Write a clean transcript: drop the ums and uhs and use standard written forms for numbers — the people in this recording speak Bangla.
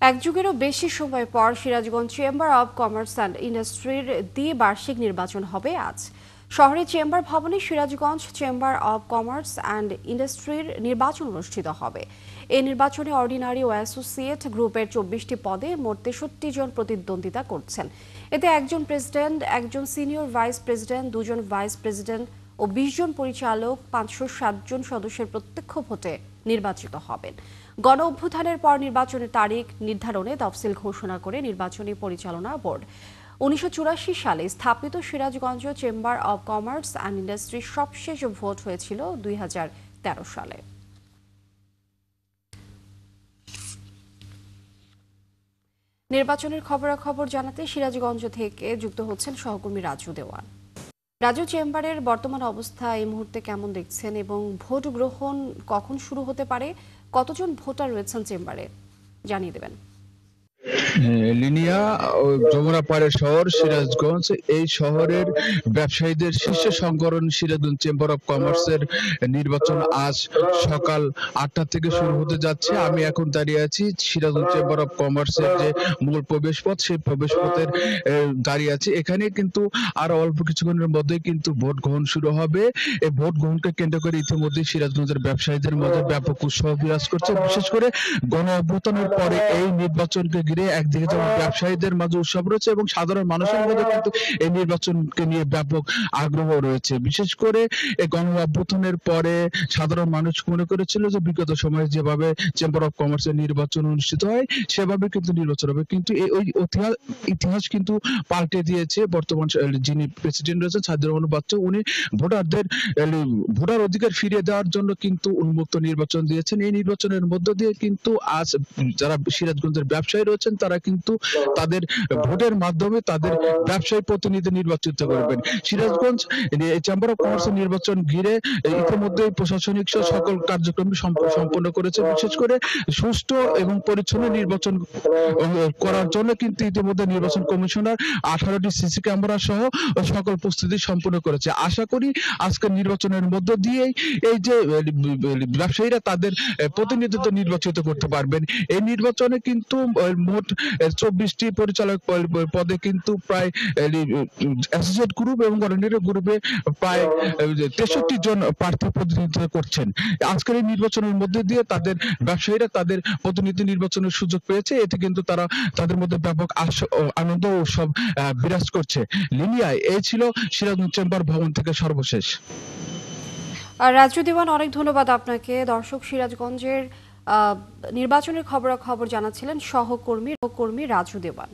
এক যুগেরও বেশি সময় পর Sirajganj chamber of commerce and ইন্ডাস্ট্রির দ্বিবার্ষিক নির্বাচন হবে আজ। শহরের চেম্বার ভবনে Sirajganj chamber of commerce and ইন্ডাস্ট্রির নির্বাচন অনুষ্ঠিত হবে। এই নির্বাচনে অর্ডিনারি ও অ্যাসোসিয়েট গ্রুপের ২৪টি পদে মোট ৬৩ জন প্রতিদ্বন্দ্বিতা করছেন। এতে একজন প্রেসিডেন্ট, একজন সিনিয়র ভাইস প্রেসিডেন্ট, দুজন ভাইস প্রেসিডেন্ট ও ২০ জন পরিচালক ৫৬০ জন সদস্যের প্রত্যক্ষ ভোটে নির্বাচিত হবেন। গণ অভ্যুত্থানের পর নির্বাচনের তারিখ নির্ধারণে তফসিল ঘোষণা করে নির্বাচনী পরিচালনা বোর্ড। ১৯৮৪ সালে স্থাপিত Sirajganj chamber of commerce and ইন্ডাস্ট্রির সবশেষ ভোট হয়েছিল ২০১৩ সালে। নির্বাচনের খবরাখবর জানাতে সিরাজগঞ্জ থেকে যুক্ত হচ্ছেন সহকর্মী রাজু দেওয়ান। রাজু, চেম্বারের বর্তমান অবস্থা এই মুহূর্তে কেমন দেখছেন এবং ভোট গ্রহণ কখন শুরু হতে পারে? কতজন ভোটার রয়েছেন চেম্বারে জানিয়ে দেবেন। লিনিয়া ও যমুনাপাড়ের শহর সিরাজগঞ্জ, এই শহরের ব্যবসায়ীদের শীর্ষ সংগঠন সিরাজগঞ্জ চেম্বার অব কমার্সের নির্বাচন আজ সকাল ৮টা থেকে শুরু হতে যাচ্ছে। আমি এখন দাঁড়িয়ে আছি সিরাজগঞ্জ চেম্বার অব কমার্সের যে মূল প্রবেশ পথ, সেই প্রবেশ পথের দাঁড়িয়ে আছি। এখানে কিন্তু আরো অল্প কিছুক্ষণের মধ্যে কিন্তু ভোট গ্রহণ শুরু হবে। এই ভোট গ্রহণকে কেন্দ্র করে ইতিমধ্যে সিরাজগঞ্জের ব্যবসায়ীদের মধ্যে ব্যাপক উৎসাহ বিরাজ করছে। বিশেষ করে গণ অভ্যুত্থানের পরে এই নির্বাচনকে ঘিরে একদিকে যেমন ব্যবসায়ীদের মাঝে উৎসব রয়েছে এবং সাধারণ মানুষের মধ্যে কিন্তু এই নির্বাচনকে নিয়ে ব্যাপক আগ্রহ রয়েছে। বিশেষ করে এই গণ অভ্যুত্থানের পরে সাধারণ মানুষ মনে করেছিল যে বিগত সময়ে যেভাবে চেম্বার অব কমার্সের নির্বাচন অনুষ্ঠিত হয় সেভাবে কিন্তু নির্বাচন হবে, কিন্তু ওই ইতিহাস কিন্তু পাল্টে দিয়েছে। বর্তমান যিনি প্রেসিডেন্ট রয়েছেন সাইদুর রহমান বাচ্চু, উনি ভোটারদের ভোটার অধিকার ফিরিয়ে দেওয়ার জন্য কিন্তু উন্মুক্ত নির্বাচন দিয়েছেন। এই নির্বাচনের মধ্য দিয়ে কিন্তু আজ যারা সিরাজগঞ্জের ব্যবসায়ী রয়েছেন তারা কিন্তু তাদের ভোটের মাধ্যমে তাদের ব্যবসায়ী প্রতিনিধি নির্বাচিত করবেন। সিরাজগঞ্জ চেম্বার অব কমার্সের নির্বাচন ঘিরে ইতিমধ্যে প্রশাসনিক সকল কার্যক্রম সম্পন্ন করেছে। বিশেষ করে সুষ্ঠু এবং পরিচ্ছন্ন নির্বাচন করার জন্য কিন্তু ইতিমধ্যে নির্বাচন কমিশনার 18টি সিসি ক্যামেরা সহ সকল প্রস্তুতি সম্পন্ন করেছে। আশা করি আজকের নির্বাচনের মধ্য দিয়েই এই যে ব্যবসায়ীরা তাদের প্রতিনিধিত্ব নির্বাচিত করতে পারবেন। এই নির্বাচনে কিন্তু মোট 24টি পরিচালক পদে কিন্তু প্রায় অ্যাসোসিয়েট গ্রুপ এবং অর্ডিনারি গ্রুপে প্রায় 63 জন প্রার্থী প্রতিনিধিত্ব করছেন। আজকের এই নির্বাচনের মধ্যে দিয়ে তাদের ব্যবসায়ীরা তাদের প্রতিনিধি নির্বাচনের সুযোগ পেয়েছে। এতে কিন্তু তারা তাদের মধ্যে ব্যাপক আনন্দ ও উৎসব বিরাজ করছে। লিনিয়ায় এই ছিল সিরাজগঞ্জ চেম্বার ভবন থেকে সর্বশেষ। রাজু দেওয়ান, অনেক ধন্যবাদ আপনাকে। দর্শক, সিরাজগঞ্জের নির্বাচনের খবরাখবর জানাচ্ছিলেন সহকর্মী রাজু দেওয়ান।